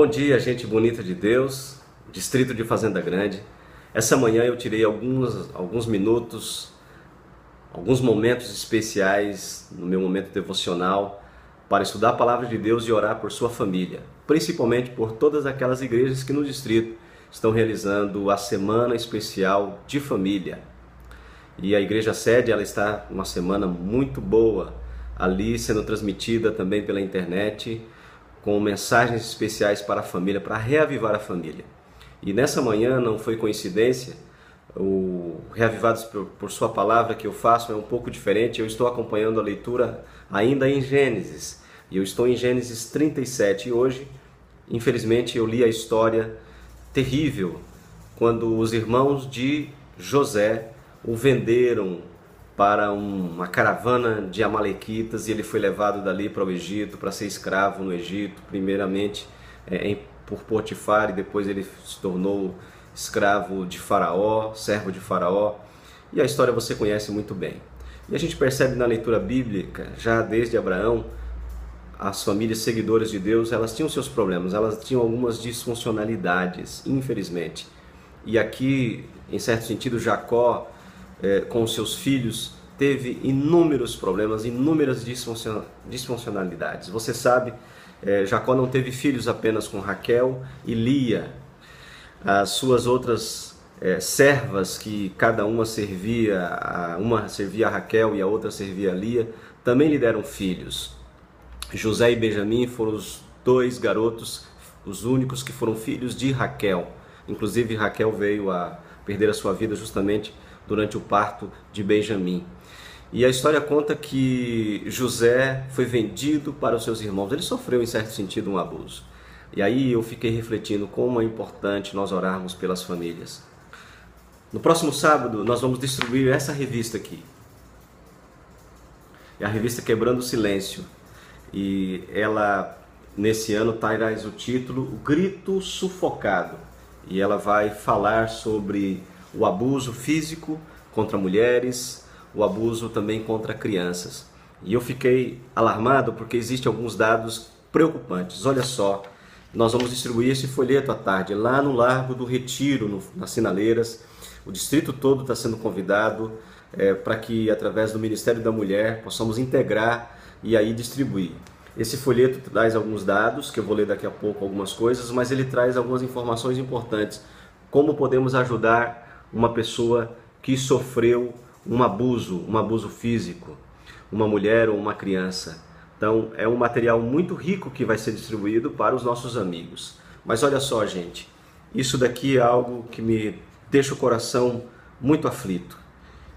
Bom dia, gente bonita de Deus, distrito de Fazenda Grande. Essa manhã eu tirei alguns minutos, alguns momentos especiais no meu momento devocional para estudar a palavra de Deus e orar por sua família, principalmente por todas aquelas igrejas que no distrito estão realizando a Semana Especial de Família. E a igreja sede, ela está uma semana muito boa, ali sendo transmitida também pela internet, com mensagens especiais para a família, para reavivar a família. E nessa manhã não foi coincidência, o Reavivados por Sua Palavra que eu faço é um pouco diferente. Eu estou acompanhando a leitura ainda em Gênesis, e eu estou em Gênesis 37, e hoje, infelizmente, eu li a história terrível, quando os irmãos de José o venderam para uma caravana de amalequitas, e ele foi levado dali para o Egito, para ser escravo no Egito, primeiramente por Potifar, e depois ele se tornou escravo de Faraó, servo de Faraó, e a história você conhece muito bem. E a gente percebe na leitura bíblica, já desde Abraão, as famílias seguidoras de Deus, elas tinham seus problemas, elas tinham algumas disfuncionalidades, infelizmente. E aqui, em certo sentido, Jacó, com seus filhos, teve inúmeros problemas, inúmeras disfuncionalidades. Você sabe, Jacó não teve filhos apenas com Raquel e Lia. As suas outras servas, que cada uma servia a Raquel e a outra servia a Lia, também lhe deram filhos. José e Benjamim foram os dois garotos, os únicos que foram filhos de Raquel. Inclusive Raquel veio a perder a sua vida justamente durante o parto de Benjamim. E a história conta que José foi vendido para os seus irmãos. Ele sofreu, em certo sentido, um abuso. E aí eu fiquei refletindo como é importante nós orarmos pelas famílias. No próximo sábado nós vamos distribuir essa revista aqui. É a revista Quebrando o Silêncio. E ela, nesse ano, traz o título O Grito Sufocado. E ela vai falar sobre o abuso físico contra mulheres, o abuso também contra crianças. E eu fiquei alarmado porque existem alguns dados preocupantes. Olha só, nós vamos distribuir esse folheto à tarde, lá no Largo do Retiro, nas Sinaleiras. O distrito todo está sendo convidado para que, através do Ministério da Mulher, possamos integrar e aí distribuir. Esse folheto traz alguns dados, que eu vou ler daqui a pouco algumas coisas, mas ele traz algumas informações importantes. Como podemos ajudar uma pessoa que sofreu um abuso físico, uma mulher ou uma criança. Então é um material muito rico que vai ser distribuído para os nossos amigos. Mas olha só, gente, isso daqui é algo que me deixa o coração muito aflito.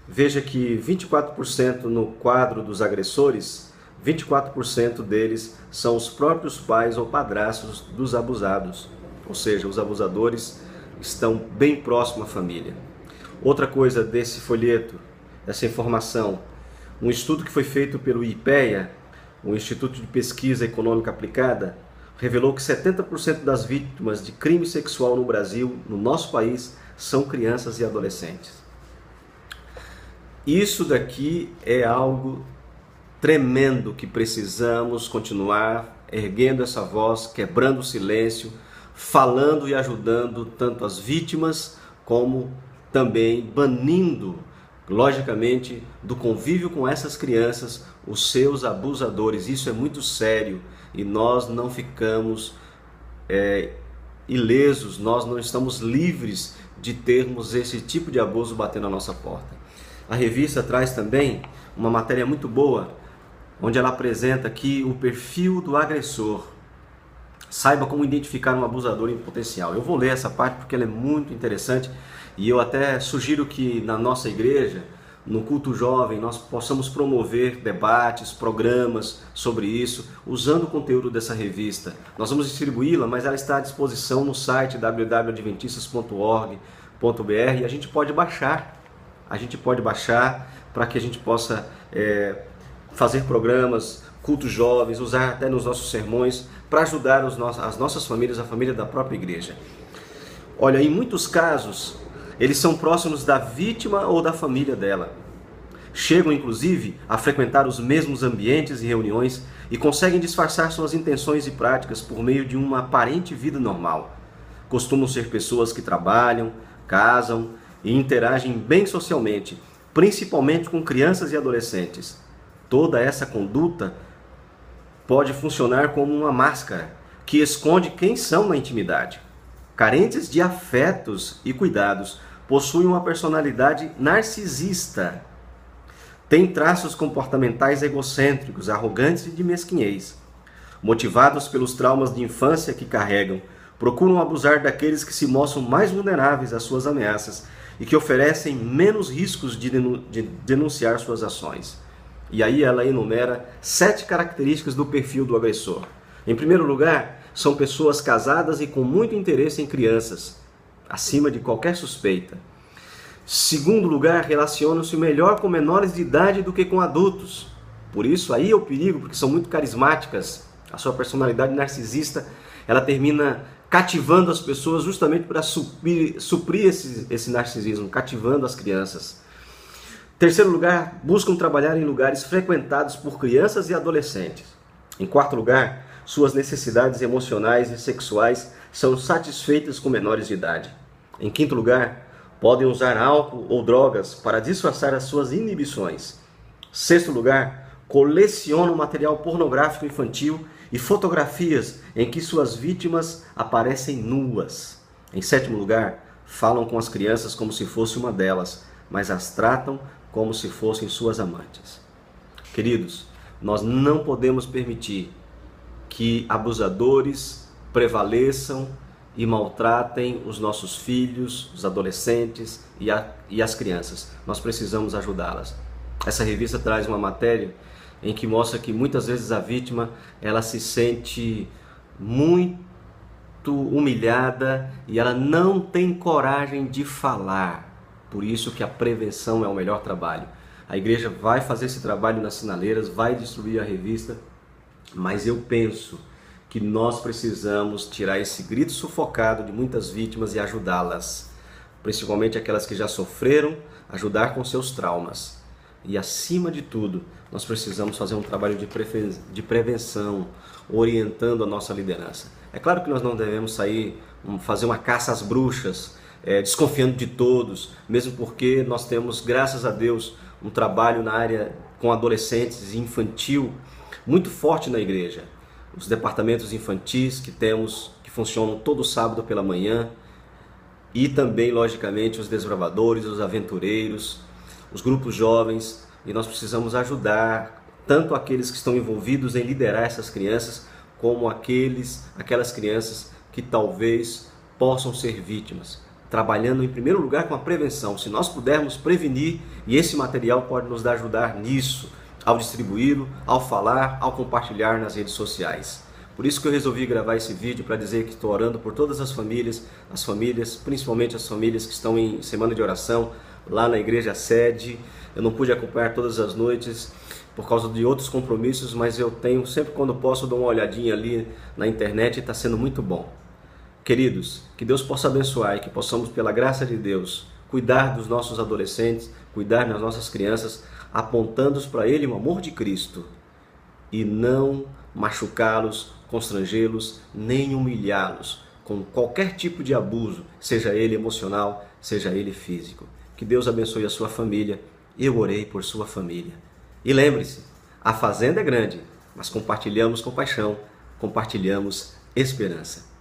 Veja que 24% no quadro dos agressores, 24% deles são os próprios pais ou padrastos dos abusados. Ou seja, os abusadores estão bem próximos à família. Outra coisa desse folheto, essa informação, um estudo que foi feito pelo IPEA, o Instituto de Pesquisa Econômica Aplicada, revelou que 70% das vítimas de crime sexual no Brasil, no nosso país, são crianças e adolescentes. Isso daqui é algo tremendo que precisamos continuar erguendo essa voz, quebrando o silêncio, falando e ajudando tanto as vítimas como também banindo, logicamente, do convívio com essas crianças os seus abusadores. Isso é muito sério e nós não ficamos ilesos, nós não estamos livres de termos esse tipo de abuso batendo na nossa porta. A revista traz também uma matéria muito boa, onde ela apresenta aqui o perfil do agressor. Saiba como identificar um abusador em potencial. Eu vou ler essa parte porque ela é muito interessante e eu até sugiro que na nossa igreja, no culto jovem, nós possamos promover debates, programas sobre isso, usando o conteúdo dessa revista. Nós vamos distribuí-la, mas ela está à disposição no site www.adventistas.org.br e a gente pode baixar. Para que a gente possa fazer programas, cultos jovens, usar até nos nossos sermões para ajudar as nossas famílias, a família da própria igreja. Olha, em muitos casos, eles são próximos da vítima ou da família dela. chegam inclusive a frequentar os mesmos ambientes e reuniões e conseguem disfarçar suas intenções e práticas por meio de uma aparente vida normal. Costumam ser pessoas que trabalham, casam e interagem bem socialmente, principalmente com crianças e adolescentes. Toda essa conduta pode funcionar como uma máscara que esconde quem são na intimidade. Carentes de afetos e cuidados, possuem uma personalidade narcisista. Têm traços comportamentais egocêntricos, arrogantes e de mesquinhez. Motivados pelos traumas de infância que carregam, procuram abusar daqueles que se mostram mais vulneráveis às suas ameaças e que oferecem menos riscos de denunciar suas ações. E aí ela enumera 7 características do perfil do agressor. Em primeiro lugar, são pessoas casadas e com muito interesse em crianças, acima de qualquer suspeita. Segundo lugar, relacionam-se melhor com menores de idade do que com adultos. Por isso, aí é o perigo, porque são muito carismáticas. A sua personalidade narcisista, ela termina cativando as pessoas justamente para suprir esse narcisismo, cativando as crianças. Terceiro lugar, buscam trabalhar em lugares frequentados por crianças e adolescentes. Em quarto lugar, suas necessidades emocionais e sexuais são satisfeitas com menores de idade. Em quinto lugar, podem usar álcool ou drogas para disfarçar as suas inibições. Sexto lugar, colecionam material pornográfico infantil e fotografias em que suas vítimas aparecem nuas. Em sétimo lugar, falam com as crianças como se fosse uma delas, mas as tratam como se fossem suas amantes. Queridos, nós não podemos permitir que abusadores prevaleçam e maltratem os nossos filhos, os adolescentes e as crianças. Nós precisamos ajudá-las. Essa revista traz uma matéria em que mostra que muitas vezes a vítima ela se sente muito humilhada e ela não tem coragem de falar. Por isso que a prevenção é o melhor trabalho. A igreja vai fazer esse trabalho nas sinaleiras, vai distribuir a revista, mas eu penso que nós precisamos tirar esse grito sufocado de muitas vítimas e ajudá-las, principalmente aquelas que já sofreram, ajudar com seus traumas. E acima de tudo, nós precisamos fazer um trabalho de prevenção, orientando a nossa liderança. É claro que nós não devemos fazer uma caça às bruxas, desconfiando de todos, mesmo porque nós temos, graças a Deus, um trabalho na área com adolescentes e infantil muito forte na igreja. Os departamentos infantis que temos, que funcionam todo sábado pela manhã, e também, logicamente, os desbravadores, os aventureiros, os grupos jovens, e nós precisamos ajudar tanto aqueles que estão envolvidos em liderar essas crianças, como aquelas crianças que talvez possam ser vítimas, trabalhando em primeiro lugar com a prevenção. Se nós pudermos prevenir, e esse material pode nos ajudar nisso, ao distribuí-lo, ao falar, ao compartilhar nas redes sociais. Por isso que eu resolvi gravar esse vídeo para dizer que estou orando por todas as famílias, principalmente as famílias que estão em semana de oração, lá na igreja sede. Eu não pude acompanhar todas as noites por causa de outros compromissos, mas eu tenho, sempre quando posso, dou uma olhadinha ali na internet e está sendo muito bom. Queridos, que Deus possa abençoar e que possamos, pela graça de Deus, cuidar dos nossos adolescentes, cuidar das nossas crianças, apontando-os para Ele o amor de Cristo e não machucá-los, constrangê-los, nem humilhá-los com qualquer tipo de abuso, seja ele emocional, seja ele físico. Que Deus abençoe a sua família. Eu orei por sua família. E lembre-se, a fazenda é grande, mas compartilhamos compaixão, compartilhamos esperança.